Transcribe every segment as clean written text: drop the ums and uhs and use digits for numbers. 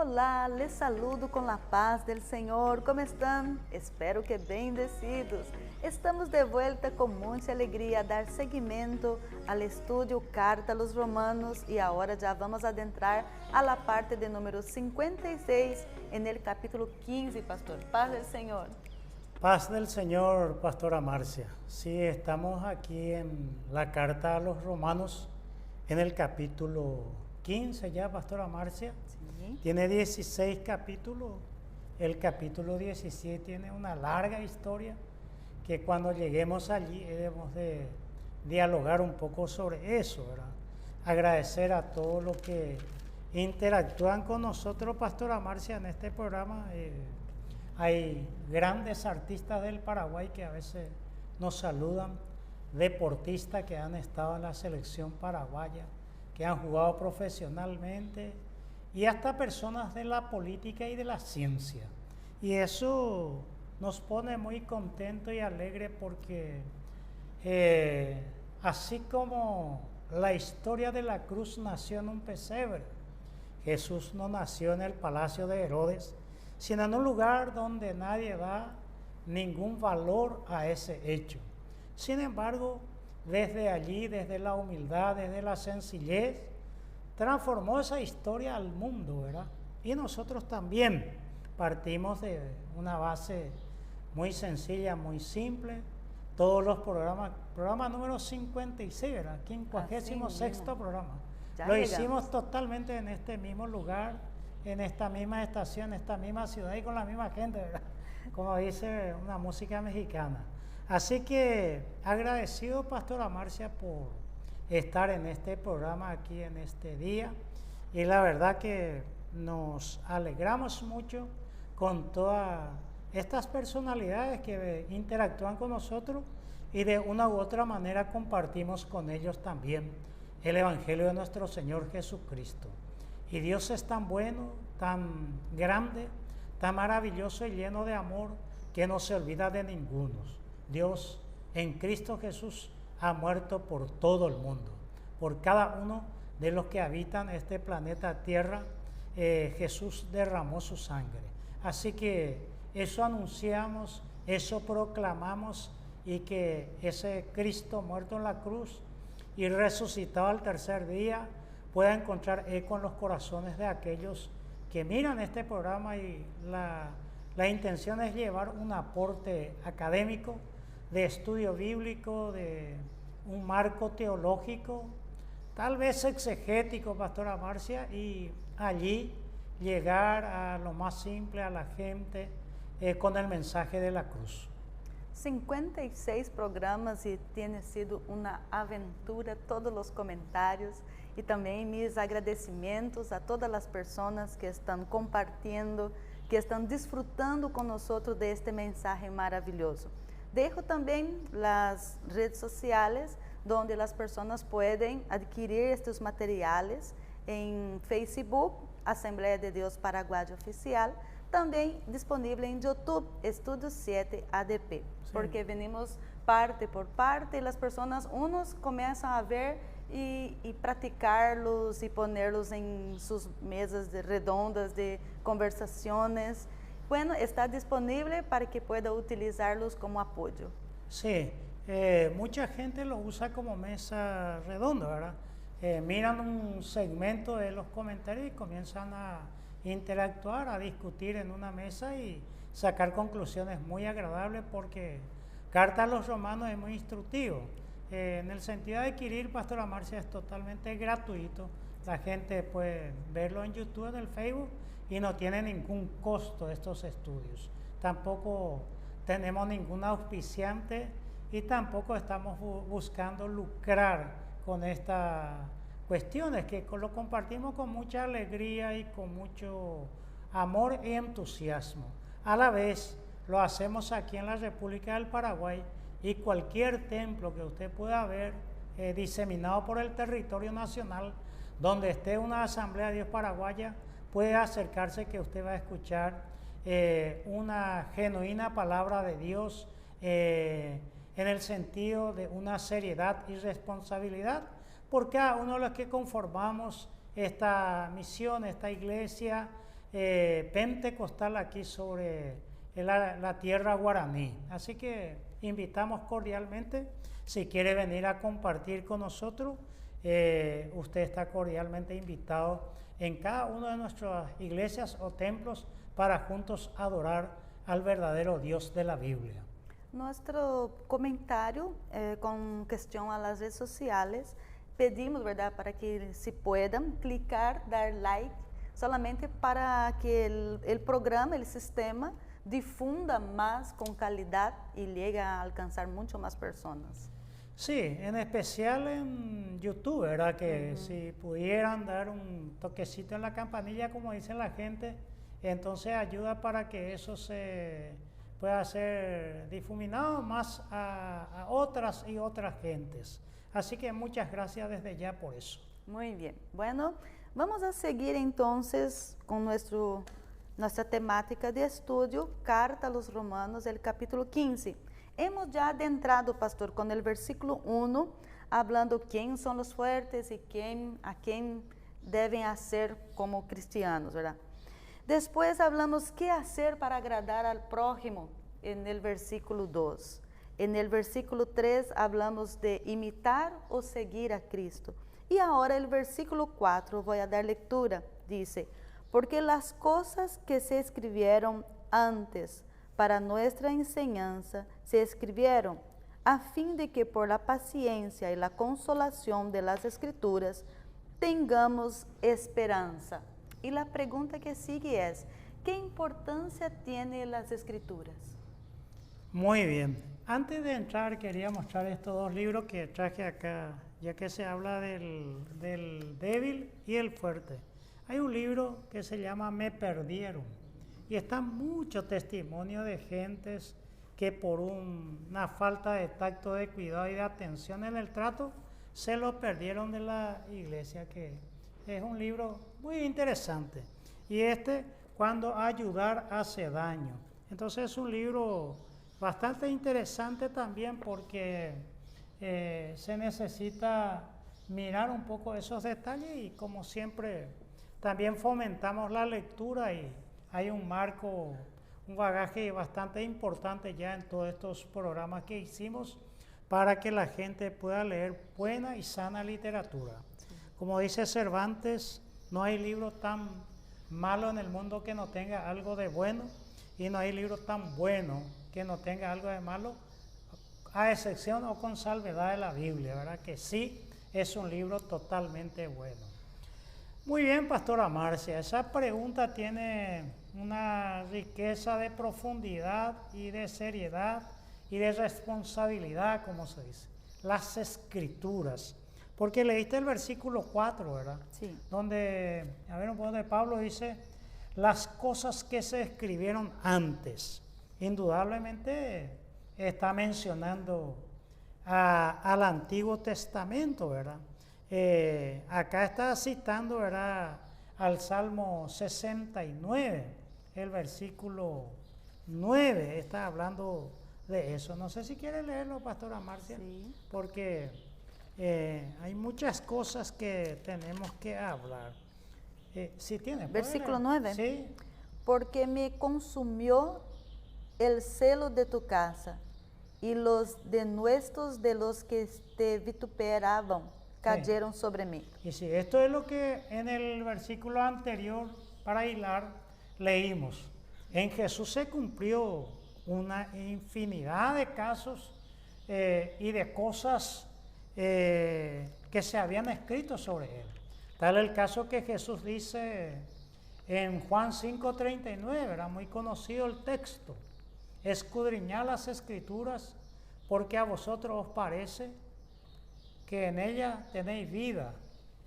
Olá, les saludo com a paz del Senhor. Como estão? Espero que bendecidos. Estamos de volta com muita alegria a dar seguimento ao estudo Carta a los Romanos e agora já vamos adentrar a la parte de número 56 en el capítulo 15, pastor. Paz del Señor. Paz del Señor, Pastora Marcia. Sí, estamos aquí en la carta a los Romanos, en el capítulo 15 ya, Pastora Marcia. Sí. Tiene 16 capítulos. El capítulo 17 tiene una larga historia que cuando lleguemos allí debemos de dialogar un poco sobre eso, ¿verdad? Agradecer a todos los que interactúan con nosotros, Pastora Marcia, en este programa. Hay grandes artistas del Paraguay que a veces nos saludan, deportistas que han estado en la selección paraguaya, que han jugado profesionalmente, y hasta personas de la política y de la ciencia. Y eso nos pone muy contentos y alegres porque así como la historia de la cruz nació en un pesebre, Jesús no nació en el palacio de Herodes, sino en un lugar donde nadie da ningún valor a ese hecho. Sin embargo, desde allí, desde la humildad, desde la sencillez, transformó esa historia al mundo, ¿verdad? Y nosotros también partimos de una base muy sencilla, muy simple. Todos los programa número 56, ¿verdad? 56º programa. Lo hicimos totalmente en este mismo lugar, en esta misma estación, en esta misma ciudad y con la misma gente, ¿verdad? Como dice una música mexicana. Así que agradecido, Pastora Marcia, por estar en este programa aquí en este día. Y la verdad que nos alegramos mucho con todas estas personalidades que interactúan con nosotros y de una u otra manera compartimos con ellos también el Evangelio de nuestro Señor Jesucristo. Y Dios es tan bueno, tan grande, tan maravilloso y lleno de amor que no se olvida de ninguno. Dios en Cristo Jesús ha muerto por todo el mundo, por cada uno de los que habitan este planeta Tierra. Jesús derramó su sangre. Así que eso anunciamos, eso proclamamos, y que ese Cristo muerto en la cruz y resucitado al tercer día pueda encontrar eco en los corazones de aquellos que miran este programa. Y la intención es llevar un aporte académico, de estudio bíblico, de un marco teológico, tal vez exegético, Pastora Marcia, y allí llegar a lo más simple, a la gente, con el mensaje de la cruz. 56 programas e tem sido uma aventura, todos os comentários e também meus agradecimentos a todas as pessoas que estão compartilhando, que estão desfrutando conosco deste mensagem maravilhoso. Dejo também as redes sociais, onde as pessoas podem adquirir estes materiais em Facebook, Assembleia de Deus Paraguai Oficial, também disponível em YouTube, Estudio 7 ADP, sí. Porque venimos parte por parte e as pessoas, uns começam a ver e praticar-los e ponerlos em suas mesas redondas de conversações. Bueno, está disponível para que pueda utilizarlos como apoyo. Sí, mucha gente lo usa como mesa redonda, ¿verdad? Miran un segmento de los comentarios y comienzan a interactuar, a discutir en una mesa y sacar conclusiones muy agradables, porque Carta a los Romanos es muy instructivo. En el sentido de adquirir, Pastora Marcia, es totalmente gratuito. La gente puede verlo en YouTube, en el Facebook, y no tiene ningún costo estos estudios. Tampoco tenemos ningún auspiciante y tampoco estamos buscando lucrar con estas cuestiones, que lo compartimos con mucha alegría y con mucho amor y entusiasmo. A la vez lo hacemos aquí en la República del Paraguay, y cualquier templo que usted pueda ver diseminado por el territorio nacional, donde esté una Asamblea de Dios Paraguaya, puede acercarse, que usted va a escuchar una genuina palabra de Dios en el sentido de una seriedad y responsabilidad por cada uno de los que conformamos esta misión, esta iglesia, pentecostal aquí sobre la tierra guaraní. Así que invitamos cordialmente, si quiere venir a compartir con nosotros, usted está cordialmente invitado en cada una de nuestras iglesias o templos para juntos adorar al verdadero Dios de la Biblia. Nuestro comentario con cuestión a las redes sociales, pedimos, ¿verdad?, para que si puedan clicar, dar like, solamente para que el programa, el sistema, difunda más con calidad y llegue a alcanzar mucho más personas. Sí, en especial en YouTube, ¿verdad? Que si pudieran dar un toquecito en la campanilla, como dice la gente, entonces ayuda para que eso se pueda ser difuminado más a otras y otras gentes. Así que muchas gracias desde ya por eso. Muy bien. Bueno, vamos a seguir entonces con nuestra temática de estudio, Carta a los Romanos, el capítulo 15. Hemos ya adentrado, pastor, con el versículo 1, hablando quién son los fuertes y a quién deben hacer como cristianos, ¿verdad? Después hablamos qué hacer para agradar al prójimo en el versículo 2. En el versículo 3 hablamos de imitar o seguir a Cristo. Y ahora el versículo 4, voy a dar lectura, dice, porque las cosas que se escribieron antes para nuestra enseñanza se escribieron a fin de que por la paciencia y la consolación de las Escrituras tengamos esperanza. Y la pregunta que sigue es, ¿qué importancia tienen las Escrituras? Muy bien. Antes de entrar, quería mostrar estos dos libros que traje acá, ya que se habla del débil y el fuerte. Hay un libro que se llama Me Perdieron, y está mucho testimonio de gentes que por una falta de tacto, de cuidado y de atención en el trato, se lo perdieron de la iglesia, que es un libro muy interesante. Y Cuando ayudar hace daño. Entonces es un libro bastante interesante también porque se necesita mirar un poco esos detalles y como siempre también fomentamos la lectura y hay un marco, un bagaje bastante importante ya en todos estos programas que hicimos para que la gente pueda leer buena y sana literatura. Como dice Cervantes, no hay libro tan malo en el mundo que no tenga algo de bueno y no hay libro tan bueno que no tenga algo de malo, a excepción o con salvedad de la Biblia, ¿verdad? Que sí es un libro totalmente bueno. Muy bien, Pastora Marcia, esa pregunta tiene una riqueza de profundidad y de seriedad y de responsabilidad, como se dice. Las Escrituras. Porque leíste el versículo 4, ¿verdad? Sí. Donde Pablo dice, las cosas que se escribieron antes. Indudablemente está mencionando al Antiguo Testamento, ¿verdad? Acá está citando, ¿verdad?, al Salmo 69, el versículo 9, está hablando de eso. No sé si quiere leerlo, Pastora Marcia, Sí. porque hay muchas cosas que tenemos que hablar. Si tiene. Versículo 9. Sí. Porque me consumió el celo de tu casa y los denuestos de los que te vituperaban cayeron sobre mí. Y sí, esto es lo que en el versículo anterior, para hilar, leímos. En Jesús se cumplió una infinidad de casos y de cosas que se habían escrito sobre él. Tal el caso que Jesús dice en Juan 5:39, era muy conocido el texto. Escudriñad las Escrituras, porque a vosotros os parece que en ellas tenéis vida,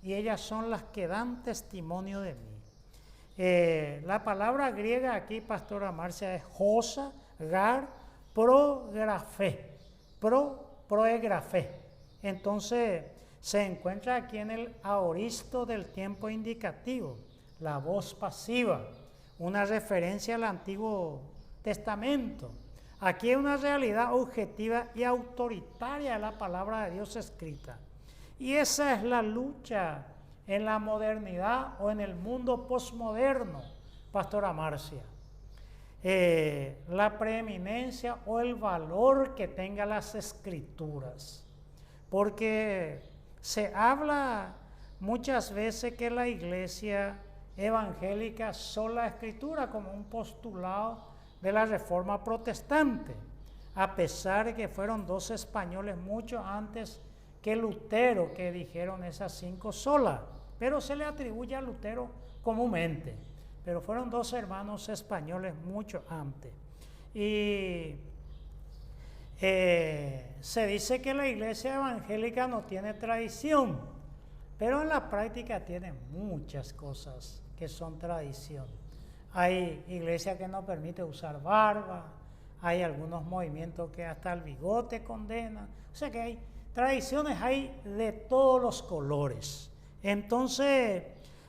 y ellas son las que dan testimonio de mí. La palabra griega aquí, Pastora Marcia, es hosa, gar, prografé, proegrafé. Entonces, se encuentra aquí en el aoristo del tiempo indicativo, la voz pasiva, una referencia al Antiguo Testamento. Aquí hay una realidad objetiva y autoritaria de la palabra de Dios escrita. Y esa es la lucha en la modernidad o en el mundo posmoderno Pastora Marcia, la preeminencia o el valor que tenga las escrituras, porque se habla muchas veces que la iglesia evangélica son la escritura como un postulado de la reforma protestante, a pesar de que fueron dos españoles mucho antes que Lutero que dijeron esas 5 solas, pero se le atribuye a Lutero comúnmente, pero fueron dos hermanos españoles mucho antes. Y se dice que la iglesia evangélica no tiene tradición, pero en la práctica tiene muchas cosas que son tradición. Hay iglesias que no permiten usar barba, hay algunos movimientos que hasta el bigote condenan, o sea que hay tradiciones, hay de todos los colores. Entonces,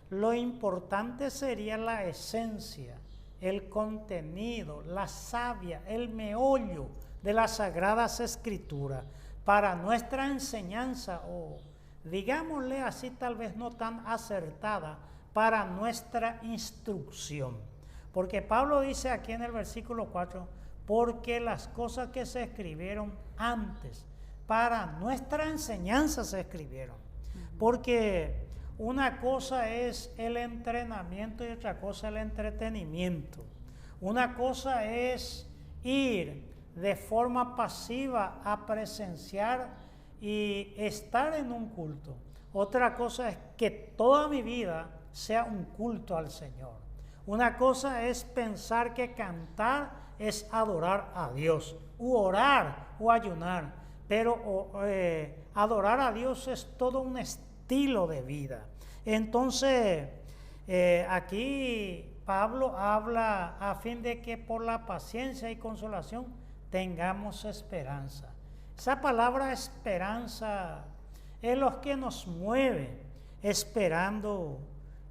lo importante sería la esencia, el contenido, la savia, el meollo de las Sagradas Escrituras para nuestra enseñanza, o digámosle así, tal vez no tan acertada, para nuestra instrucción. Porque Pablo dice aquí en el versículo 4, porque las cosas que se escribieron antes, para nuestra enseñanza se escribieron. Porque una cosa es el entrenamiento y otra cosa el entretenimiento. Una cosa es ir de forma pasiva a presenciar y estar en un culto. Otra cosa es que toda mi vida sea un culto al Señor. Una cosa es pensar que cantar es adorar a Dios, u orar o ayunar, pero adorar a Dios es todo un estilo de vida. Entonces, aquí Pablo habla a fin de que por la paciencia y consolación tengamos esperanza. Esa palabra esperanza es lo que nos mueve, esperando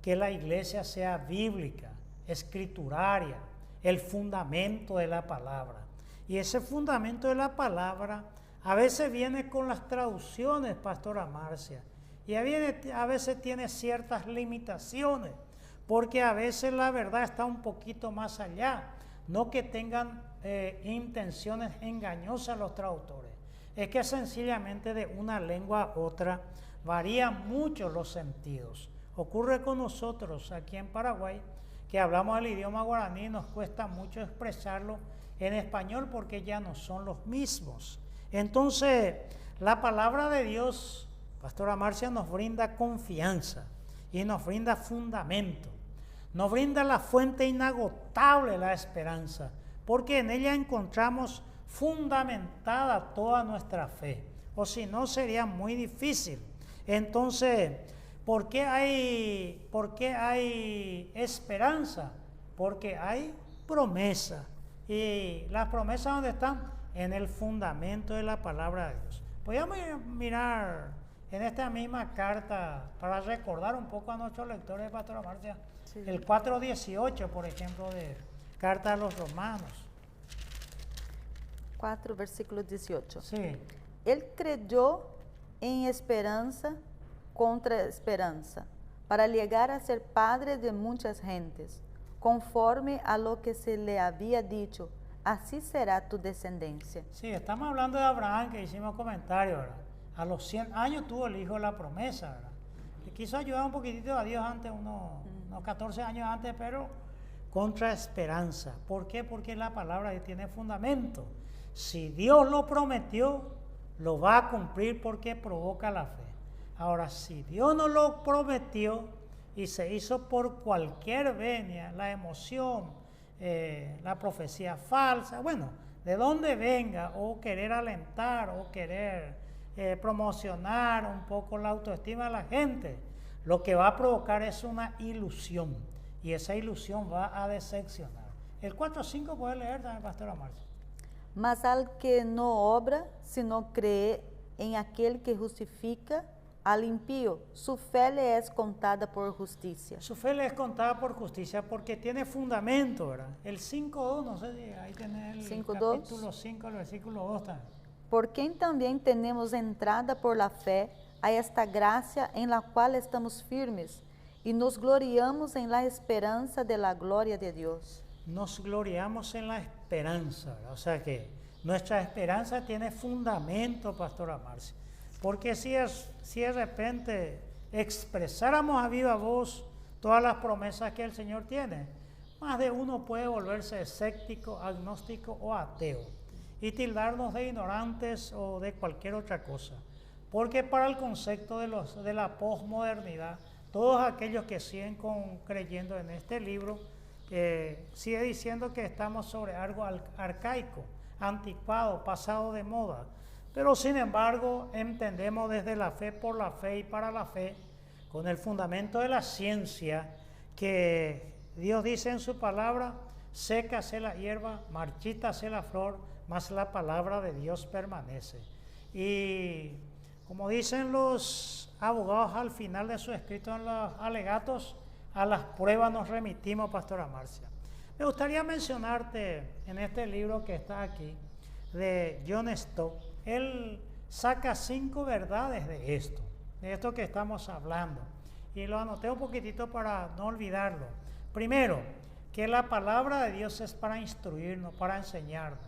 que la iglesia sea bíblica, escrituraria, el fundamento de la palabra. Y ese fundamento de la palabra a veces viene con las traducciones, Pastora Marcia, y a veces tiene ciertas limitaciones, porque a veces la verdad está un poquito más allá, no que tengan intenciones engañosas los traductores, es que sencillamente de una lengua a otra varían mucho los sentidos. Ocurre con nosotros aquí en Paraguay, que hablamos el idioma guaraní, nos cuesta mucho expresarlo en español porque ya no son los mismos. Entonces, la palabra de Dios, Pastora Marcia, nos brinda confianza y nos brinda fundamento. Nos brinda la fuente inagotable de la esperanza, porque en ella encontramos fundamentada toda nuestra fe, o si no sería muy difícil. Entonces, ¿por qué hay esperanza? Porque hay promesa. ¿Y las promesas dónde están? En el fundamento de la palabra de Dios. Podríamos mirar en esta misma carta para recordar un poco a nuestros lectores, Pastora Marcia, sí, el 4:18, por ejemplo, de Carta a los Romanos. 4, versículo 18. Sí. Él creyó en esperanza contra esperanza, para llegar a ser padre de muchas gentes, conforme a lo que se le había dicho, así será tu descendencia. Sí, estamos hablando de Abraham, que hicimos comentario, ¿verdad? A los 100 años tuvo el hijo de la promesa, ¿verdad? Le quiso ayudar un poquitito a Dios antes, unos 14 años antes, pero contra esperanza. ¿Por qué? Porque la palabra tiene fundamento. Si Dios lo prometió, lo va a cumplir porque provoca la fe. Ahora, si Dios no lo prometió y se hizo por cualquier venia, la emoción, la profecía falsa, bueno, de dónde venga, o querer alentar, o querer promocionar un poco la autoestima de la gente, lo que va a provocar es una ilusión, y esa ilusión va a decepcionar. El 4:5 puede leer también, Pastora Marcia. Mas al que no obra, sino cree en aquel que justifica al impío, su fe le es contada por justicia. Su fe le es contada por justicia porque tiene fundamento, ¿verdad? El 5:2, no sé si ahí tenés el 5:2. capítulo 5, el versículo 2 también. Por quien también tenemos entrada por la fe a esta gracia en la cual estamos firmes y nos gloriamos en la esperanza de la gloria de Dios. Nos gloriamos en la esperanza, ¿verdad? O sea que nuestra esperanza tiene fundamento, Pastora Marcia, porque si de repente expresáramos a viva voz todas las promesas que el Señor tiene, más de uno puede volverse escéptico, agnóstico o ateo y tildarnos de ignorantes o de cualquier otra cosa. Porque para el concepto de la posmodernidad, todos aquellos que siguen creyendo en este libro, sigue diciendo que estamos sobre algo arcaico, anticuado, pasado de moda. Pero sin embargo, entendemos desde la fe, por la fe y para la fe, con el fundamento de la ciencia, que Dios dice en su palabra: sécase la hierba, marchítase la flor, mas la palabra de Dios permanece. Y como dicen los abogados al final de su escrito en los alegatos, a las pruebas nos remitimos, Pastora Marcia. Me gustaría mencionarte en este libro que está aquí, de John Stott. Él saca 5 verdades de esto que estamos hablando. Y lo anoté un poquitito para no olvidarlo. Primero, que la palabra de Dios es para instruirnos, para enseñarnos.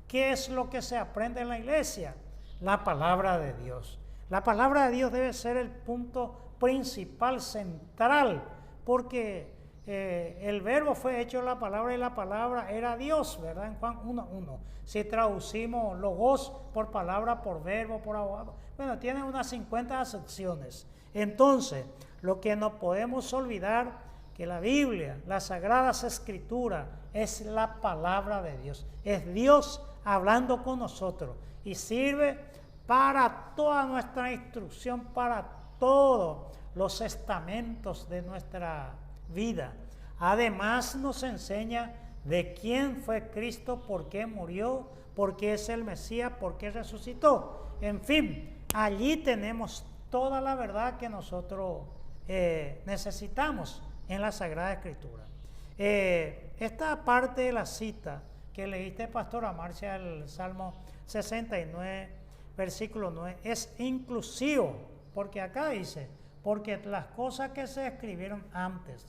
¿Qué es lo que se aprende en la iglesia? La palabra de Dios. La palabra de Dios debe ser el punto principal, central, porque el verbo fue hecho la palabra y la palabra era Dios, ¿verdad? En Juan 1:1. Si traducimos logos por palabra, por verbo, por abogado, bueno, tiene unas 50 acepciones. Entonces, lo que no podemos olvidar, que la Biblia, las Sagradas Escrituras, es la palabra de Dios. Es Dios hablando con nosotros y sirve para toda nuestra instrucción, para todos los estamentos de nuestra vida. Además nos enseña de quién fue Cristo, por qué murió, por qué es el Mesías, por qué resucitó. En fin, allí tenemos toda la verdad que nosotros necesitamos en la Sagrada Escritura. Esta parte de la cita que leíste, Pastora Marcia, el Salmo 69, versículo 9, es inclusivo, porque acá dice: porque las cosas que se escribieron antes.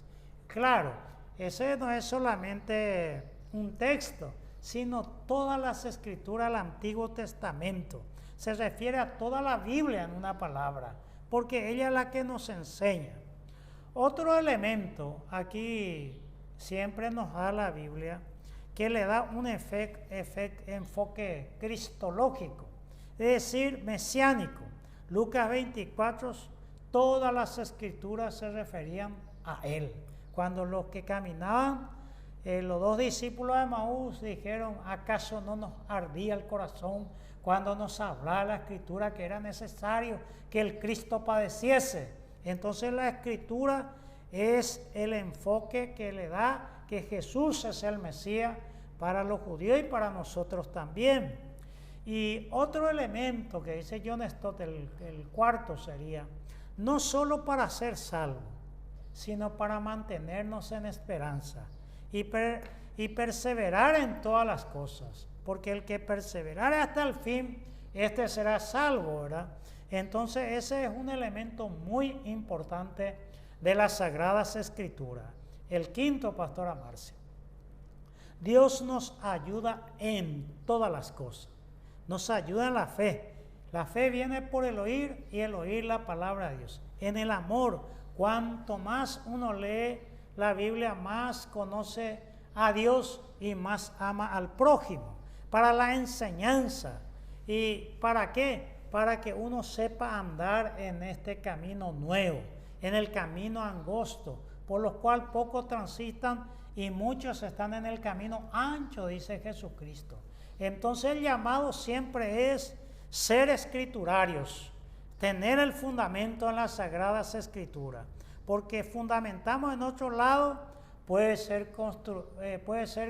Claro, ese no es solamente un texto, sino todas las escrituras del Antiguo Testamento. Se refiere a toda la Biblia en una palabra, porque ella es la que nos enseña. Otro elemento aquí siempre nos da la Biblia, que le da un enfoque cristológico, es decir, mesiánico. Lucas 24, todas las escrituras se referían a él. Cuando los que caminaban, los 2 discípulos de Emaús dijeron: ¿acaso no nos ardía el corazón cuando nos hablaba la escritura que era necesario que el Cristo padeciese? Entonces la escritura es el enfoque que le da que Jesús es el Mesías para los judíos y para nosotros también. Y otro elemento que dice John Stott, el cuarto, sería: no solo para ser salvos, sino para mantenernos en esperanza y perseverar en todas las cosas, porque el que perseverare hasta el fin, este será salvo, ¿verdad? Entonces ese es un elemento muy importante de las Sagradas Escrituras. El quinto, Pastora Marcia: Dios nos ayuda en todas las cosas, nos ayuda en la fe. La fe viene por el oír y el oír la palabra de Dios. En el amor, cuanto más uno lee la Biblia, más conoce a Dios y más ama al prójimo. Para la enseñanza. ¿Y para qué? Para que uno sepa andar en este camino nuevo, en el camino angosto, por lo cual pocos transitan y muchos están en el camino ancho, dice Jesucristo. Entonces el llamado siempre es ser escriturarios, tener el fundamento en las Sagradas Escrituras, porque fundamentamos en otro lado, puede ser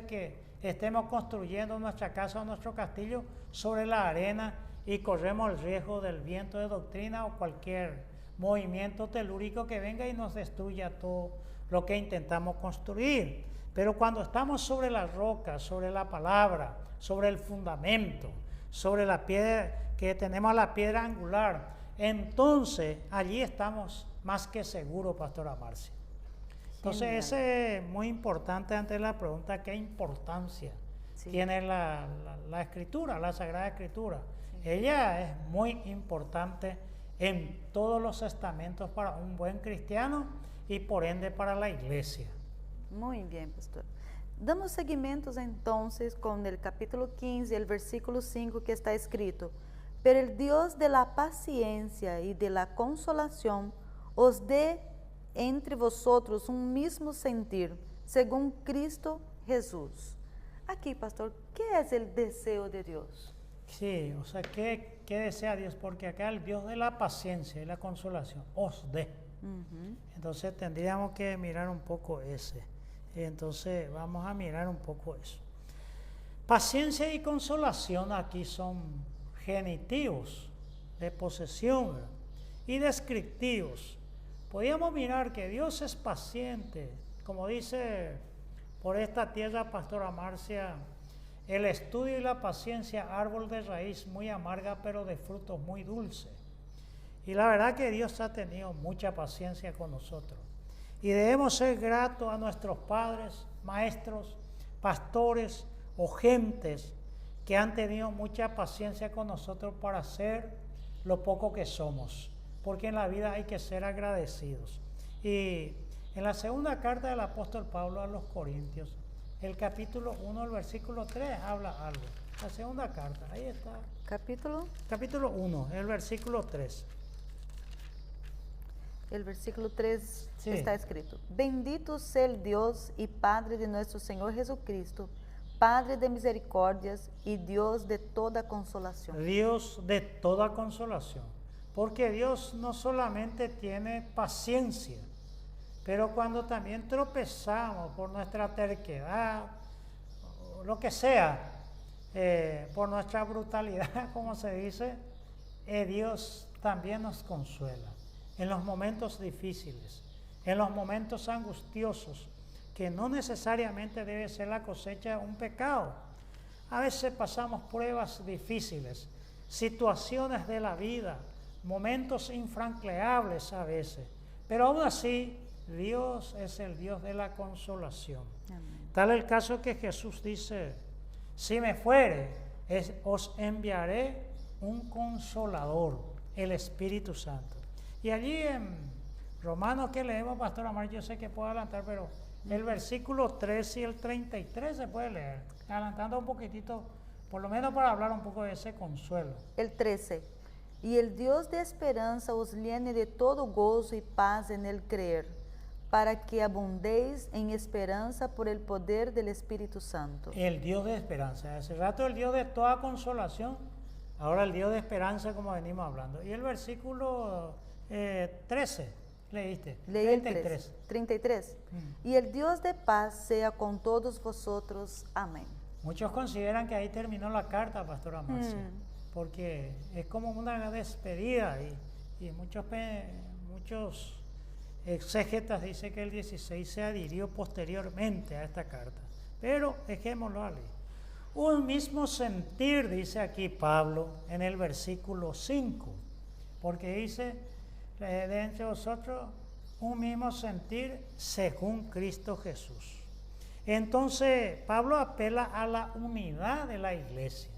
que estemos construyendo nuestra casa o nuestro castillo sobre la arena y corremos el riesgo del viento de doctrina o cualquier movimiento telúrico que venga y nos destruya todo lo que intentamos construir. Pero cuando estamos sobre la roca, sobre la palabra, sobre el fundamento, sobre la piedra, que tenemos la piedra angular, entonces allí estamos más que seguros, Pastora Marcia. Entonces, Genial. ese es muy importante ante la pregunta, ¿qué importancia tiene la Escritura, la Sagrada Escritura? Sí. Ella es muy importante en todos los estamentos para un buen cristiano y por ende para la iglesia. Muy bien, pastor. Damos seguimientos entonces con el capítulo 15, el versículo 5 que está escrito: pero el Dios de la paciencia y de la consolación os dé entre vosotros un mismo sentir, según Cristo Jesús. Aquí, pastor, ¿qué es el deseo de Dios? Sí, o sea, ¿qué desea Dios? Porque acá el Dios de la paciencia y la consolación os dé. Entonces tendríamos que mirar un poco ese. Entonces vamos a mirar un poco eso. Paciencia y consolación aquí son genitivos de posesión, ¿verdad? Y descriptivos. Podríamos mirar que Dios es paciente, como dice por esta tierra Pastora Marcia: el estudio y la paciencia, árbol de raíz muy amarga, pero de frutos muy dulces. Y la verdad que Dios ha tenido mucha paciencia con nosotros. Y debemos ser gratos a nuestros padres, maestros, pastores o gentes que han tenido mucha paciencia con nosotros para ser lo poco que somos. Porque en la vida hay que ser agradecidos. Y en la segunda carta del apóstol Pablo a los Corintios, el capítulo 1, el versículo 3, habla algo. La segunda carta, ahí está. Capítulo 1, el versículo 3. El versículo 3 está escrito: bendito sea el Dios y Padre de nuestro Señor Jesucristo, Padre de misericordias y Dios de toda consolación. Dios de toda consolación. Porque Dios no solamente tiene paciencia, pero cuando también tropezamos por nuestra terquedad, o lo que sea, por nuestra brutalidad, como se dice, Dios también nos consuela en los momentos difíciles, en los momentos angustiosos, que no necesariamente debe ser la cosecha de un pecado. A veces pasamos pruebas difíciles, situaciones de la vida, momentos infranqueables a veces, pero aún así Dios es el Dios de la consolación. Amén. Tal el caso que Jesús dice: si me fuere, os enviaré un consolador, el Espíritu Santo. Y allí en Romanos que leemos, Pastor Amar, yo sé que puedo adelantar, pero el versículo 3 y el 33 se puede leer, adelantando un poquitito, por lo menos para hablar un poco de ese consuelo. El 13: y el Dios de esperanza os llene de todo gozo y paz en el creer, para que abundéis en esperanza por el poder del Espíritu Santo. El Dios de esperanza. Hace rato el Dios de toda consolación, ahora el Dios de esperanza, como venimos hablando. Y el versículo 13, leíste. Leí 33. El 33. Y el Dios de paz sea con todos vosotros. Amén. Muchos consideran que ahí terminó la carta, Pastora Marcia, porque es como una despedida y muchos exégetas dicen que el 16 se adhirió posteriormente a esta carta. Pero dejémoslo ahí. Un mismo sentir, dice aquí Pablo en el versículo 5, porque dice: de entre vosotros un mismo sentir según Cristo Jesús. Entonces Pablo apela a la unidad de la iglesia,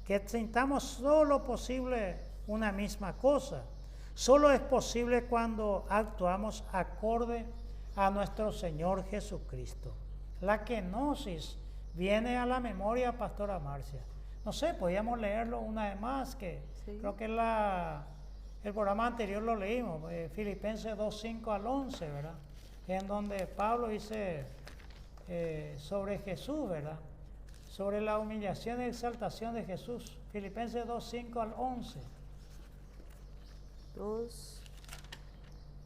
que sintamos solo posible una misma cosa. Solo es posible cuando actuamos acorde a nuestro Señor Jesucristo. La kenosis viene a la memoria, Pastora Marcia. No sé, podíamos leerlo una vez más, que creo que el programa anterior lo leímos, Filipenses 2, 5 al 11, ¿verdad? En donde Pablo dice sobre Jesús, ¿verdad? Sobre la humillación y exaltación de Jesús. Filipenses 2, 5 al 11.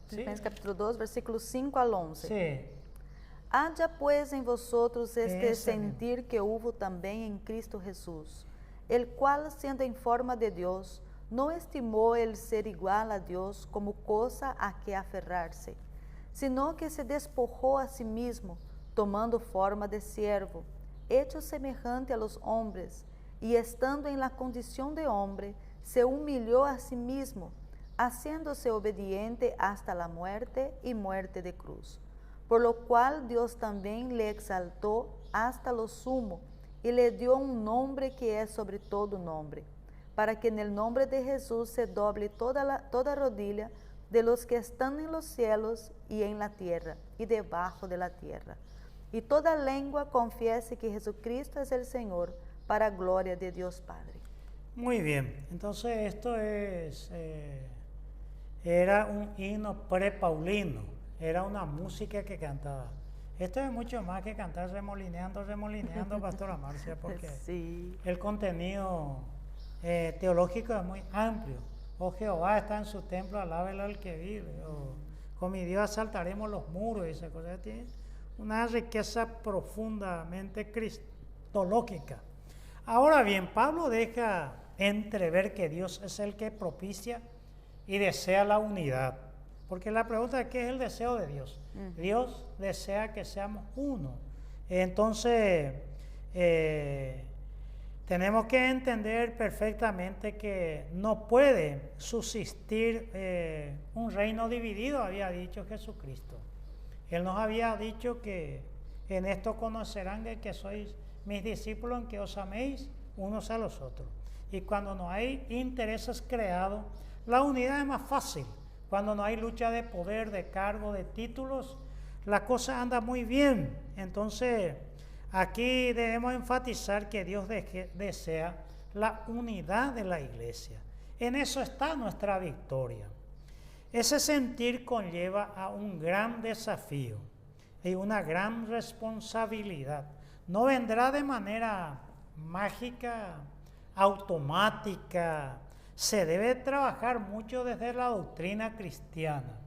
Filipenses capítulo 2, versículos 5 al 11. Sí. Haya pues en vosotros este sentir que hubo también en Cristo Jesús, el cual, siendo en forma de Dios, no estimó el ser igual a Dios como cosa a que aferrarse, sino que se despojó a sí mismo, tomando forma de siervo, hecho semejante a los hombres, y estando en la condición de hombre, se humilló a sí mismo, haciéndose obediente hasta la muerte y muerte de cruz. por lo cual Dios también le exaltó hasta lo sumo y le dio un nombre que es sobre todo nombre, para que en el nombre de Jesús se doble toda rodilla de los que están en los cielos y en la tierra y debajo de la tierra, y toda lengua confiese que Jesucristo es el Señor, para gloria de Dios Padre. Muy bien, entonces esto era un himno prepaulino, era una música que cantaba. Esto es mucho más que cantar remolineando, Pastora Marcia, porque sí, el contenido teológico es muy amplio. Oh Jehová está en su templo, alábelo al que vive. O con mi Dios asaltaremos los muros, y esa cosa. Tiene una riqueza profundamente cristológica. Ahora bien, Pablo deja entrever que Dios es el que propicia y desea la unidad. Porque la pregunta es, ¿qué es el deseo de Dios? Dios desea que seamos uno. Entonces, tenemos que entender perfectamente que no puede subsistir un reino dividido, había dicho Jesucristo. Él nos había dicho que en esto conocerán que sois mis discípulos, en que os améis unos a los otros. Y cuando no hay intereses creados, la unidad es más fácil. Cuando no hay lucha de poder, de cargo, de títulos, la cosa anda muy bien. Entonces, aquí debemos enfatizar que Dios desea la unidad de la iglesia. En eso está nuestra victoria. Ese sentir conlleva a un gran desafío y una gran responsabilidad. No vendrá de manera mágica, automática. Se debe trabajar mucho desde la doctrina cristiana,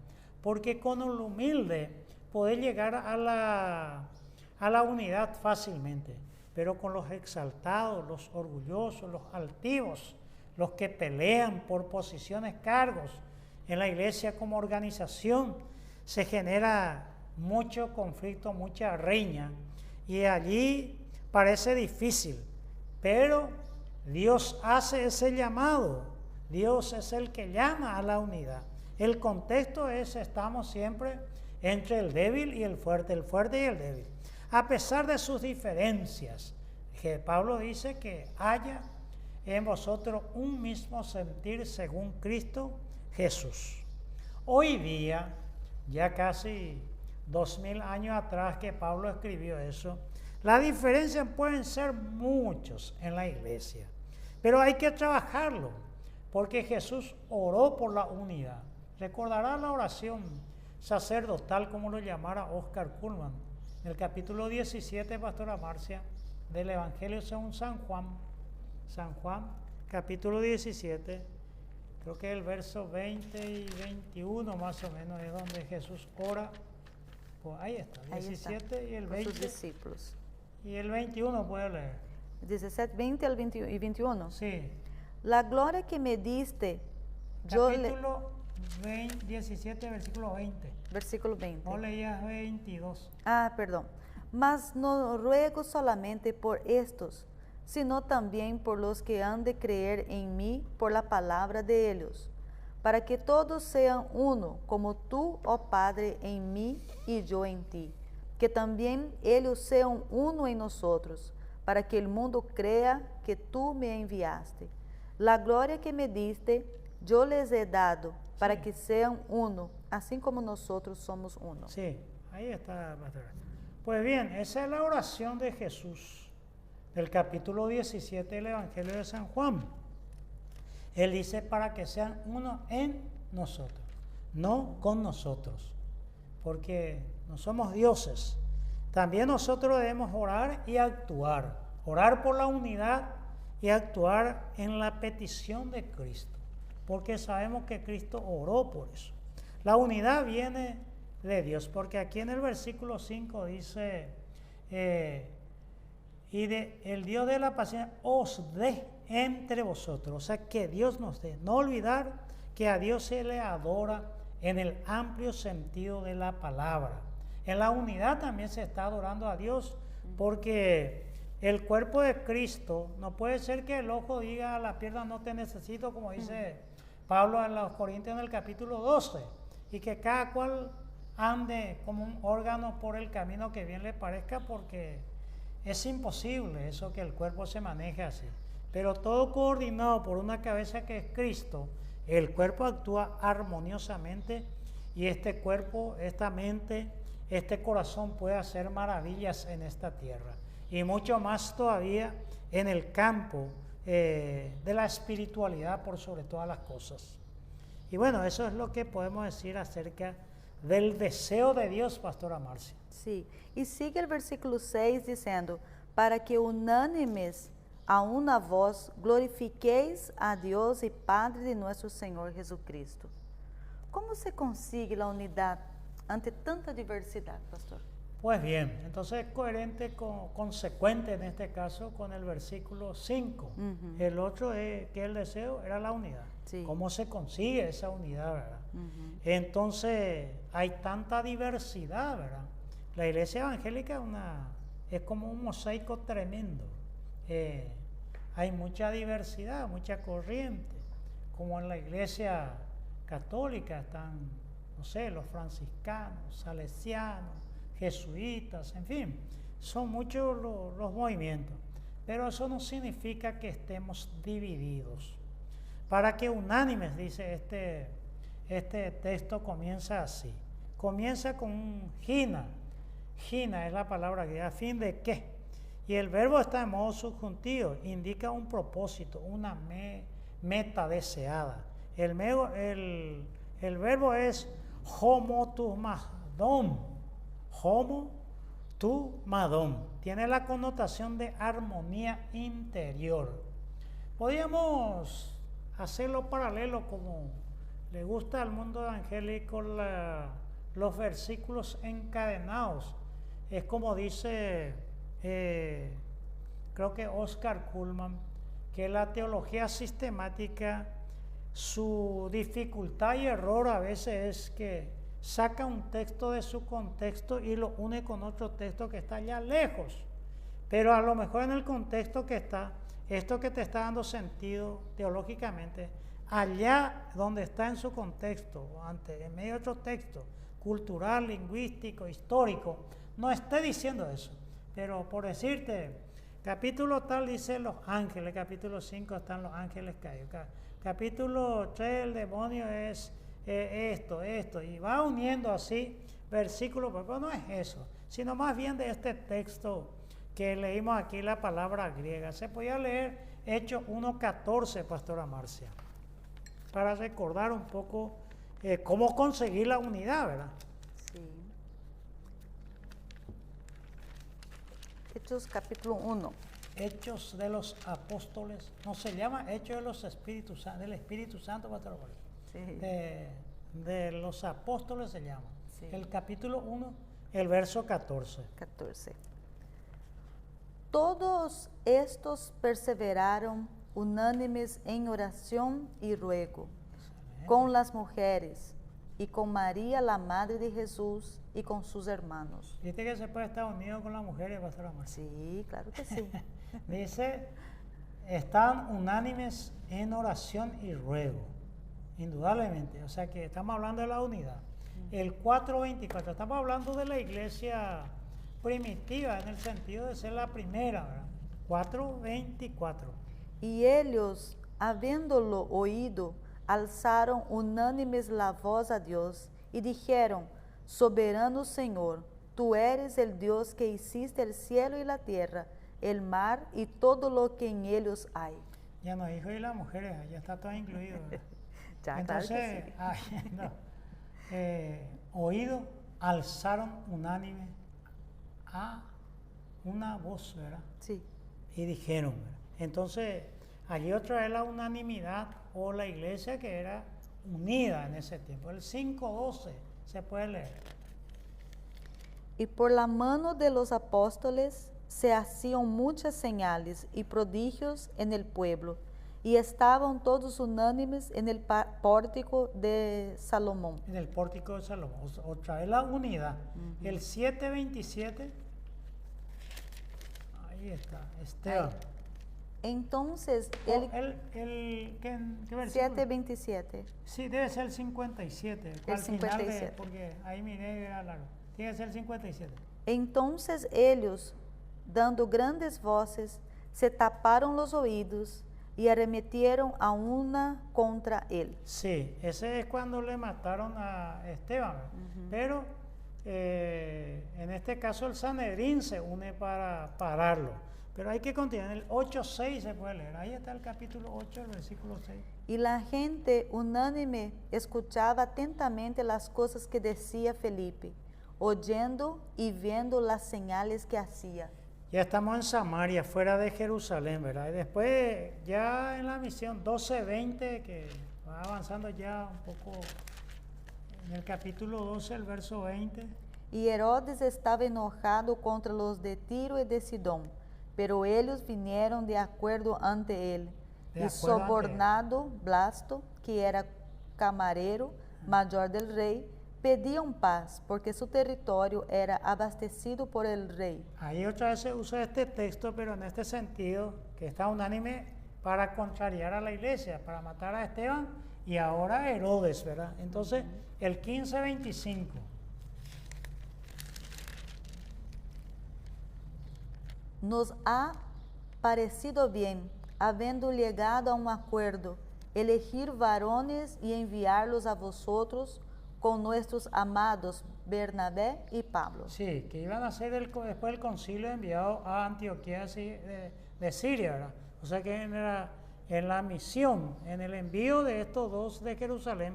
porque con el humilde puede llegar a la unidad fácilmente, pero con los exaltados, los orgullosos, los altivos, los que pelean por posiciones, cargos en la iglesia como organización, se genera mucho conflicto, mucha riña, y allí parece difícil, pero Dios hace ese llamado. Dios es el que llama a la unidad. El contexto es, estamos siempre entre el débil y el fuerte y el débil. A pesar de sus diferencias, que Pablo dice que haya en vosotros un mismo sentir según Cristo Jesús. Hoy día, ya casi 2000 años atrás que Pablo escribió eso, las diferencias pueden ser muchos en la iglesia, pero hay que trabajarlo, porque Jesús oró por la unidad. Recordará la oración sacerdotal, como lo llamara Oscar Cullmann, en el capítulo 17, Pastora Marcia, del Evangelio según San Juan. San Juan, capítulo 17, creo que el verso 20 y 21 más o menos es donde Jesús ora. Pues ahí está, 17 ahí está, y el 20. sus discípulos. Y el 21 puede leer. 17, 20 y 21. Sí. La gloria que me diste, Capítulo 17, versículo 20. Versículo 20. No leías 22. Ah, perdón. Mas no ruego solamente por estos, sino también por los que han de creer en mí por la palabra de ellos, para que todos sean uno, como tú, oh Padre, en mí y yo en ti, que también ellos sean uno en nosotros, para que el mundo crea que tú me enviaste. La gloria que me diste, yo les he dado, para que sean uno, así como nosotros somos uno. Sí, ahí está, pastora. Pues bien, esa es la oración de Jesús, del capítulo 17 del Evangelio de San Juan. Él dice para que sean uno en nosotros, no con nosotros, porque no somos dioses. También nosotros debemos orar y actuar, orar por la unidad y actuar en la petición de Cristo, porque sabemos que Cristo oró por eso. La unidad viene de Dios, porque aquí en el versículo 5 dice, y el Dios de la paciencia os dé entre vosotros, o sea, que Dios nos dé. No olvidar que a Dios se le adora en el amplio sentido de la palabra. En la unidad también se está adorando a Dios, porque el cuerpo de Cristo, no puede ser que el ojo diga a la pierna no te necesito, como dice Pablo a los Corintios en el capítulo 12, y que cada cual ande como un órgano por el camino que bien le parezca, porque es imposible eso que el cuerpo se maneje así. Pero todo coordinado por una cabeza que es Cristo, el cuerpo actúa armoniosamente y este cuerpo, esta mente, este corazón puede hacer maravillas en esta tierra. Y mucho más todavía en el campo de la espiritualidad por sobre todas las cosas. Y bueno, eso es lo que podemos decir acerca del deseo de Dios, Pastora Marcia. Sí, y sigue el versículo 6 diciendo, para que unánimes a una voz glorifiquéis a Dios y Padre de nuestro Señor Jesucristo. ¿Cómo se consigue la unidad ante tanta diversidad, pastor? Pues bien, entonces es coherente, consecuente en este caso con el versículo 5. El otro es que el deseo era la unidad. Sí. ¿Cómo se consigue esa unidad, verdad? Entonces hay tanta diversidad, ¿verdad? La iglesia evangélica es como un mosaico tremendo. Hay mucha diversidad, mucha corriente, como en la iglesia católica están, no sé, los franciscanos, salesianos, jesuitas, en fin, son muchos los movimientos, pero eso no significa que estemos divididos. Para que unánimes, dice este texto, comienza así, comienza con un gina es la palabra griega, ¿a fin de qué? Y el verbo está en modo subjuntivo, indica un propósito, una meta deseada. El verbo es homo tu madom. Homo tu madom. Tiene la connotación de armonía interior. Podríamos hacerlo paralelo, como le gusta al mundo evangélico los versículos encadenados. Es como dice, creo que Oscar Cullmann, que la teología sistemática, su dificultad y error a veces es que saca un texto de su contexto y lo une con otro texto que está allá lejos. Pero a lo mejor en el contexto que está, esto que te está dando sentido teológicamente, allá donde está en su contexto, en medio de otro texto, cultural, lingüístico, histórico, no esté diciendo eso. Pero por decirte, capítulo tal dice los ángeles, capítulo 5 están los ángeles caídos, capítulo 3 el demonio es esto, y va uniendo así versículo, pero no es eso, sino más bien de este texto que leímos aquí, la palabra griega. Se podía leer Hechos 1:14, Pastora Marcia, para recordar un poco cómo conseguir la unidad, ¿verdad? Sí. Hechos capítulo 1. Hechos de los apóstoles, no se llama Hechos de los Espíritus, del Espíritu Santo, Pastora Marcia. Sí. De los apóstoles se llama. Sí. El capítulo 1, el verso 14. Todos estos perseveraron unánimes en oración y ruego, con las mujeres y con María, la madre de Jesús, y con sus hermanos. ¿Viste que se puede estar unido con las mujeres, Pastora Marcia? Sí, claro que sí. Dice, están unánimes en oración y ruego, indudablemente. O sea que estamos hablando de la unidad. El 4:24, estamos hablando de la iglesia primitiva en el sentido de ser la primera, ¿verdad? 4:24. Y ellos, habiéndolo oído, alzaron unánimes la voz a Dios y dijeron, soberano Señor, tú eres el Dios que hiciste el cielo y la tierra, el mar y todo lo que en ellos hay. Ya no dijo y las mujeres, ya está todo incluido, ¿verdad? Ya, entonces, claro que sí. Oído, alzaron unánime a una voz, ¿verdad? Sí. Y dijeron, ¿verdad? Entonces, allí otra vez la unanimidad o la iglesia que era unida en ese tiempo. El 5:12 se puede leer. Y por la mano de los apóstoles se hacían muchas señales y prodigios en el pueblo, y estaban todos unánimes en el pórtico de Salomón. En el pórtico de Salomón, otra vez la unidad. El 7:27, ahí está, Esteban. Ahí. Entonces, ¿qué versículo? 7:27. Sí, debe ser el 57. El 57. Porque ahí miré, era largo. Tiene que ser el 57. Entonces ellos, dando grandes voces, se taparon los oídos y arremetieron a una contra él. Sí, ese es cuando le mataron a Esteban. Pero en este caso el Sanedrín se une para pararlo. Pero hay que continuar. En el 8:6 se puede leer. Ahí está el capítulo 8, el versículo 6. Y la gente unánime escuchaba atentamente las cosas que decía Felipe, oyendo y viendo las señales que hacía. Ya estamos en Samaria, fuera de Jerusalén, ¿verdad? Y después, ya en la misión 12:20, que va avanzando ya un poco en el capítulo 12, el verso 20. Y Herodes estaba enojado contra los de Tiro y de Sidón, pero ellos vinieron de acuerdo ante él. Y sobornado Blasto, que era camarero mayor del rey, pedían paz, porque su territorio era abastecido por el rey. Ahí otra vez se usa este texto, pero en este sentido, que está unánime para contrariar a la iglesia, para matar a Esteban y ahora a Herodes, ¿verdad? Entonces, el 15:25. Nos ha parecido bien, habiendo llegado a un acuerdo, elegir varones y enviarlos a vosotros con nuestros amados Bernabé y Pablo. Sí, que iban a ser después del concilio enviado a Antioquía de Siria, ¿verdad? O sea que en la misión, en el envío de estos dos de Jerusalén,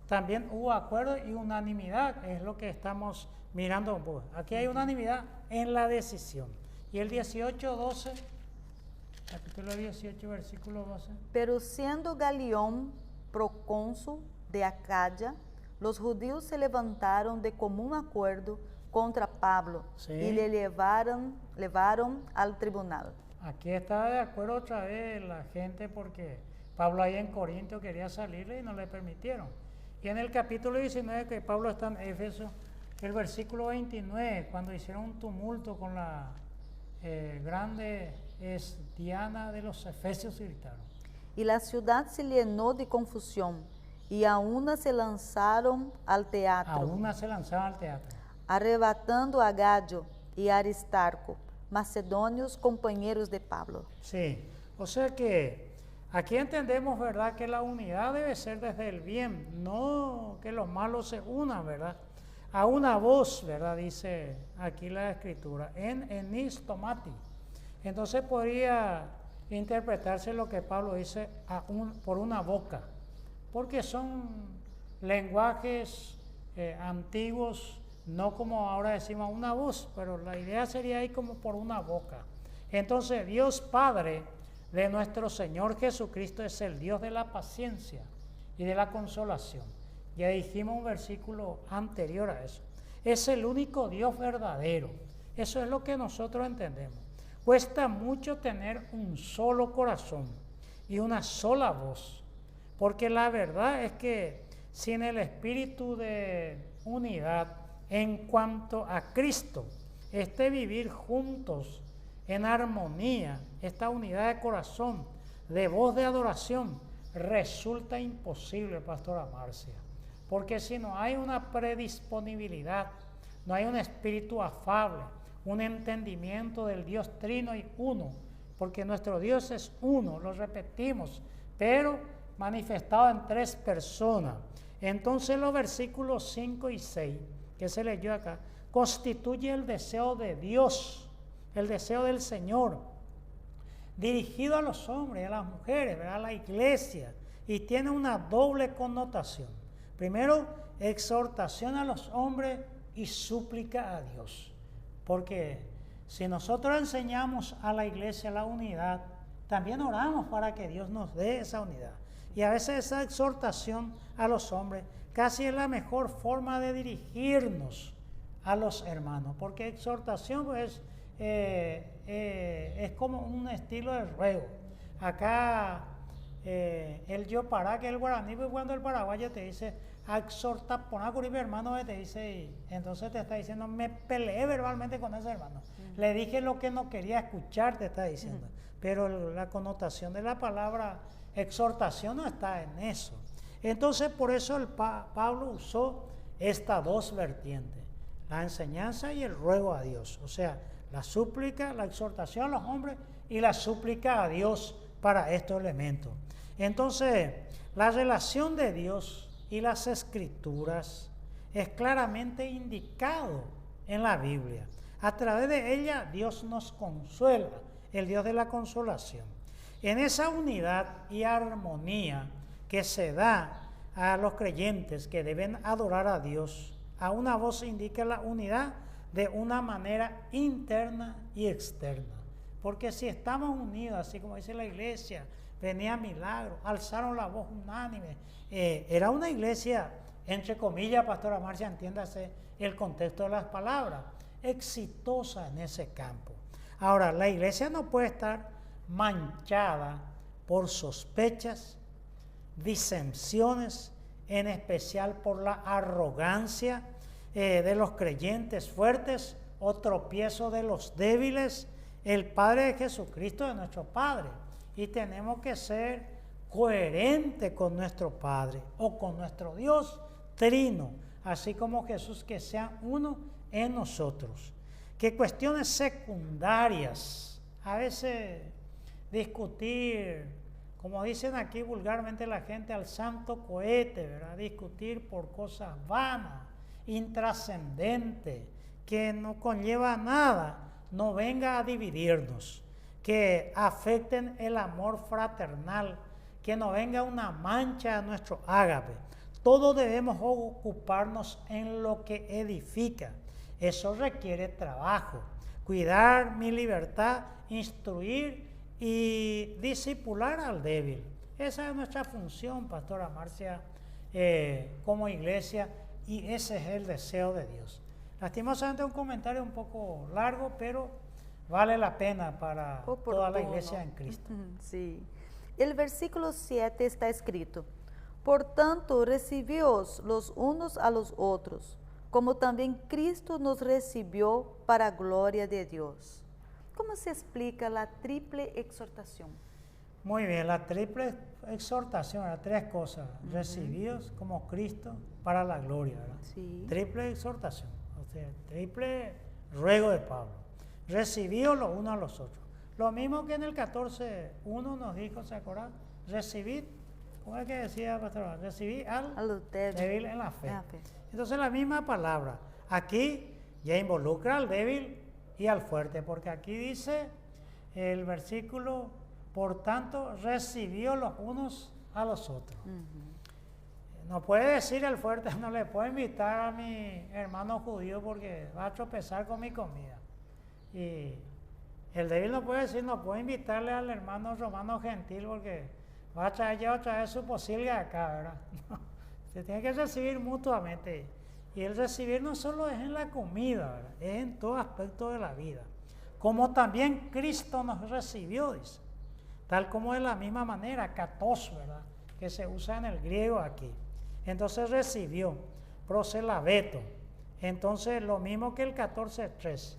también hubo acuerdo y unanimidad, es lo que estamos mirando. Aquí hay unanimidad en la decisión. Y el 18:12, capítulo 18, versículo 12. Pero siendo Galión procónsul de Acadia, los judíos se levantaron de común acuerdo contra Pablo y le llevaron al tribunal. Aquí está de acuerdo otra vez la gente porque Pablo ahí en Corinto quería salirle y no le permitieron. Y en el capítulo 19 que Pablo está en Éfeso, el versículo 29, cuando hicieron un tumulto con la grande Diana de los Efesios y gritaron. Y la ciudad se llenó de confusión y a una se lanzaron al teatro. Arrebatando a Gallo y Aristarco, macedonios compañeros de Pablo. Sí, o sea que aquí entendemos, ¿verdad?, que la unidad debe ser desde el bien, no que los malos se unan, ¿verdad? A una voz, ¿verdad?, dice aquí la escritura, en enistomati. Entonces podría interpretarse lo que Pablo dice por una boca, porque son lenguajes antiguos, no como ahora decimos una voz, pero la idea sería ahí como por una boca. Entonces Dios Padre de nuestro Señor Jesucristo es el Dios de la paciencia y de la consolación. Ya dijimos un versículo anterior a eso. Es el único Dios verdadero. Eso es lo que nosotros entendemos. Cuesta mucho tener un solo corazón y una sola voz, porque la verdad es que sin el espíritu de unidad en cuanto a Cristo, vivir juntos en armonía, esta unidad de corazón, de voz de adoración, resulta imposible, pastora Marcia. Porque si no hay una predisponibilidad, no hay un espíritu afable, un entendimiento del Dios trino y uno, porque nuestro Dios es uno, lo repetimos, pero manifestado en tres personas. Entonces los versículos 5 y 6, que se leyó acá, constituye el deseo de Dios, el deseo del Señor, dirigido a los hombres, a las mujeres, ¿verdad?, a la iglesia, y tiene una doble connotación. Primero, exhortación a los hombres y súplica a Dios. Porque si nosotros enseñamos a la iglesia la unidad, también oramos para que Dios nos dé esa unidad. Y a veces esa exhortación a los hombres casi es la mejor forma de dirigirnos a los hermanos. Porque exhortación pues, es como un estilo de ruego. Acá el yopará, que es el guaraní, pues cuando el paraguayo te dice, a exhortar, por una hermano te dice, y entonces te está diciendo, me peleé verbalmente con ese hermano. Le dije lo que no quería escuchar, te está diciendo. Pero la connotación de la palabra exhortación no está en eso. Entonces, por eso Pablo usó estas dos vertientes, la enseñanza y el ruego a Dios. O sea, la súplica, la exhortación a los hombres y la súplica a Dios para estos elementos. Entonces, la relación de Dios y las Escrituras es claramente indicado en la Biblia. A través de ella, Dios nos consuela, el Dios de la consolación. En esa unidad y armonía que se da a los creyentes que deben adorar a Dios, a una voz indica la unidad de una manera interna y externa. Porque si estamos unidos, así como dice la iglesia, venía milagro, alzaron la voz unánime. Era una iglesia, entre comillas, Pastora Marcia, entiéndase el contexto de las palabras, exitosa en ese campo. Ahora, la iglesia no puede estar manchada por sospechas, disensiones, en especial por la arrogancia de los creyentes fuertes o tropiezo de los débiles. El Padre de Jesucristo es nuestro Padre y tenemos que ser coherentes con nuestro Padre o con nuestro Dios trino, así como Jesús, que sean uno en nosotros. Que cuestiones secundarias, a veces discutir, como dicen aquí vulgarmente la gente, al santo cohete, ¿verdad? Discutir por cosas vanas, intrascendentes, que no conlleva nada, no venga a dividirnos, que afecten el amor fraternal, que no venga una mancha a nuestro ágape. Todos debemos ocuparnos en lo que edifica. Eso requiere trabajo, cuidar mi libertad, instruir y discipular al débil. Esa es nuestra función, Pastora Marcia, como iglesia, y ese es el deseo de Dios. Lastimosamente un comentario un poco largo, pero vale la pena para toda la iglesia en Cristo. Sí. El versículo 7 está escrito: por tanto, recibíos los unos a los otros, como también Cristo nos recibió para gloria de Dios. ¿Cómo se explica la triple exhortación? Muy bien, la triple exhortación, las tres cosas, recibidos como Cristo para la gloria, ¿verdad? Sí. Triple exhortación, o sea, triple ruego de Pablo, recibidos los unos a los otros. Lo mismo que en el 14:1 nos dijo, ¿se acuerdan? Recibid, ¿cómo es que decía Pastor? Recibid al débil en la fe. Entonces la misma palabra, aquí ya involucra al débil y al fuerte, porque aquí dice el versículo, por tanto, recibió los unos a los otros. No puede decir el fuerte, no le puedo invitar a mi hermano judío porque va a tropezar con mi comida. Y el débil no puede decir, no puedo invitarle al hermano romano gentil porque va a traer ya otra vez su posilga acá, ¿verdad? No, se tiene que recibir mutuamente. Y el recibir no solo es en la comida, ¿verdad? Es en todo aspecto de la vida. Como también Cristo nos recibió, dice. Tal como de la misma manera, katos, ¿verdad? Que se usa en el griego aquí. Entonces recibió, proselabeto. Entonces lo mismo que el 14:3.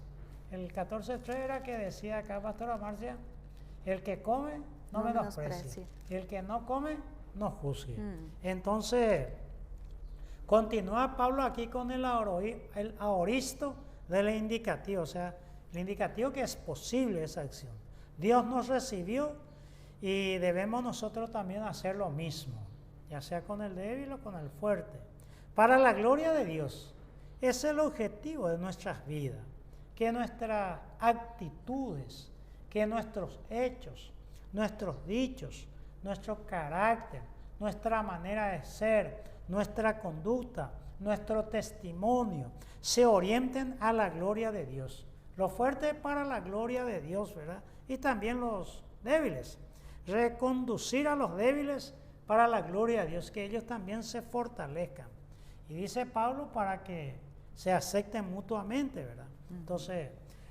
El 14:3 era que decía acá, Pastora Marcia, el que come no menosprecie. El que no come no juzgue. Entonces, continúa Pablo aquí con el aoristo del indicativo, o sea, el indicativo que es posible esa acción. Dios nos recibió y debemos nosotros también hacer lo mismo, ya sea con el débil o con el fuerte. Para la gloria de Dios, es el objetivo de nuestras vidas, que nuestras actitudes, que nuestros hechos, nuestros dichos, nuestro carácter, nuestra manera de ser, nuestra conducta, nuestro testimonio, se orienten a la gloria de Dios. Lo fuerte para la gloria de Dios, ¿verdad? Y también los débiles. Reconducir a los débiles para la gloria de Dios, que ellos también se fortalezcan. Y dice Pablo para que se acepten mutuamente, ¿verdad? Entonces,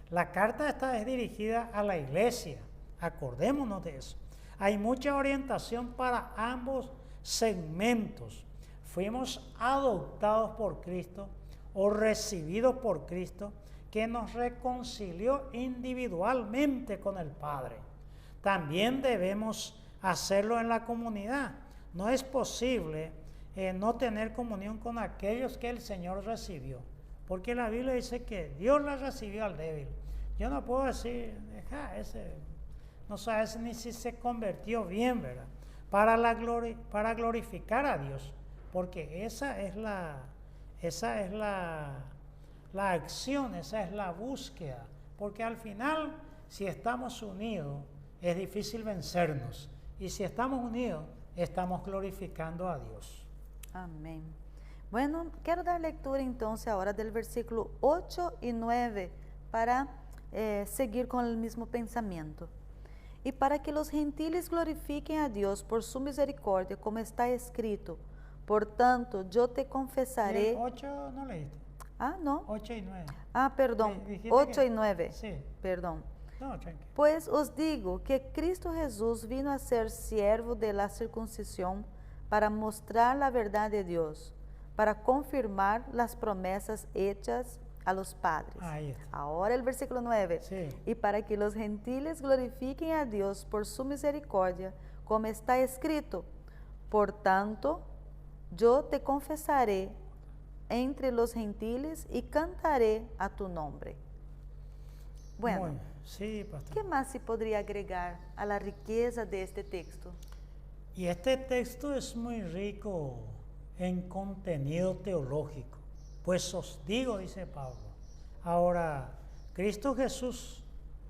la carta esta es dirigida a la iglesia, acordémonos de eso. Hay mucha orientación para ambos segmentos, fuimos adoptados por Cristo o recibidos por Cristo, que nos reconcilió individualmente con el Padre. También debemos hacerlo en la comunidad. No es posible no tener comunión con aquellos que el Señor recibió, porque la Biblia dice que Dios la recibió al débil. Yo no puedo decir, ese no sabes ni si se convirtió bien, ¿verdad? Para glorificar a Dios, porque esa es la acción, esa es la búsqueda, porque al final, si estamos unidos, es difícil vencernos, y si estamos unidos, estamos glorificando a Dios. Amén. Bueno, quiero dar lectura entonces ahora del versículo 8 y 9 para seguir con el mismo pensamiento. Y para que los gentiles glorifiquen a Dios por su misericordia, como está escrito, por tanto, yo te confesaré... ¿El 8 no leíste? Ah, no. 8 y 9. Ah, perdón. 8 y 9. Sí. Perdón. No, tranquilo. Pues os digo que Cristo Jesús vino a ser siervo de la circuncisión para mostrar la verdad de Dios, para confirmar las promesas hechas a los padres. Ahí está. Ahora el versículo 9. Sí. Y para que los gentiles glorifiquen a Dios por su misericordia, como está escrito, por tanto, yo te confesaré entre los gentiles y cantaré a tu nombre. Bueno, sí, pastor. ¿qué más se podría agregar a la riqueza de este texto? Y este texto es muy rico en contenido teológico. Pues os digo, dice Pablo. Ahora, Cristo Jesús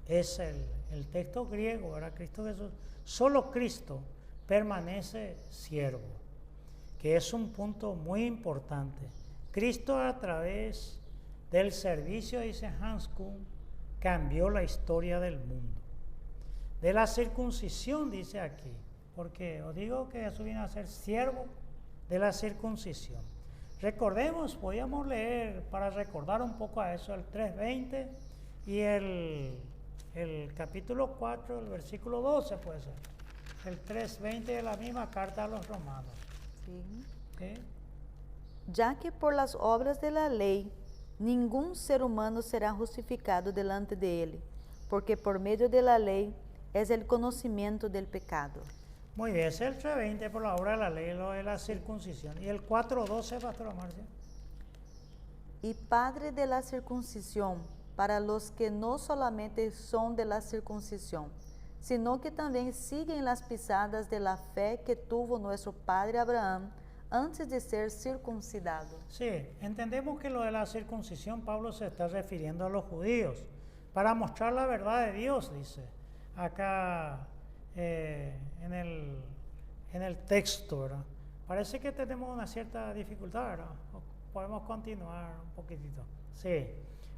es el texto griego, ¿verdad? Cristo Jesús, solo Cristo permanece siervo, que es un punto muy importante. Cristo, a través del servicio, dice Hans Kuhn, cambió la historia del mundo. De la circuncisión, dice aquí, porque os digo que Jesús vino a ser siervo de la circuncisión. Recordemos, podíamos leer para recordar un poco a eso el 3:20 y el capítulo 4, el versículo 12 puede ser. El 3:20 de la misma carta a los romanos. Sí. ¿Sí? Ya que por las obras de la ley, ningún ser humano será justificado delante de él, porque por medio de la ley es el conocimiento del pecado. Muy bien, es el 3:20 por la obra de la ley, lo de la circuncisión. ¿Y el 4:12, pastora Marcia? Y padre de la circuncisión, para los que no solamente son de la circuncisión, sino que también siguen las pisadas de la fe que tuvo nuestro padre Abraham antes de ser circuncidado. Sí, entendemos que lo de la circuncisión Pablo se está refiriendo a los judíos, para mostrar la verdad de Dios, dice acá en el texto, ¿verdad? Parece que tenemos una cierta dificultad, ¿verdad? Podemos continuar un poquitito. Sí,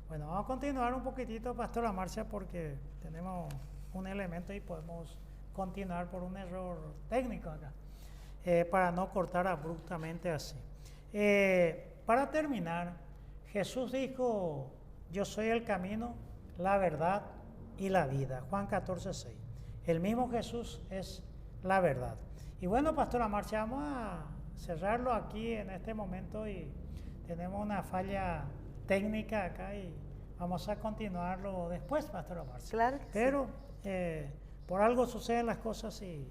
bueno, vamos a continuar un poquitito, pastora Marcia, porque tenemos un elemento y podemos continuar por un error técnico acá. Para no cortar abruptamente así. Para terminar, Jesús dijo, yo soy el camino, la verdad y la vida. Juan 14:6. El mismo Jesús es la verdad. Y bueno, pastora Marcia, vamos a cerrarlo aquí en este momento y tenemos una falla técnica acá y vamos a continuarlo después, pastora Marcia. Claro que Pero por algo suceden las cosas y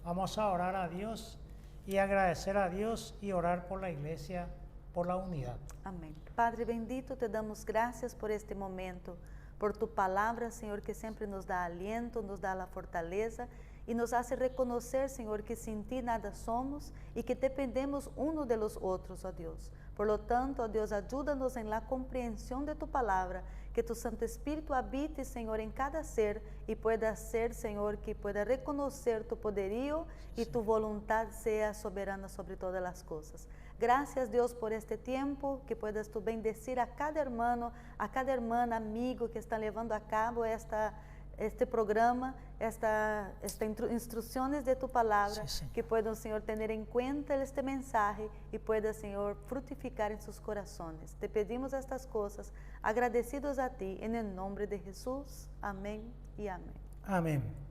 vamos a orar a Dios y agradecer a Dios y orar por la iglesia, por la unidad. Amén. Padre bendito, te damos gracias por este momento, por tu palabra, Señor, que siempre nos da aliento, nos da la fortaleza y nos hace reconocer, Señor, que sin ti nada somos y que dependemos uno de los otros, oh Dios. Por lo tanto, oh Dios, ayúdanos en la comprensión de tu palabra, que tu Santo Espíritu habite, Señor, en cada ser y pueda ser, Señor, que pueda reconocer tu poderío y tu voluntad sea soberana sobre todas las cosas. Gracias, Dios, por este tiempo, que puedas tú bendecir a cada hermano, a cada hermana, amigo que está llevando a cabo este programa, estas instrucciones de tu palabra, Sí, que puedan, Señor, tener en cuenta este mensaje y pueda, Señor, fructificar en sus corazones. Te pedimos estas cosas, agradecidos a ti, en el nombre de Jesús. Amén y amén. Amén.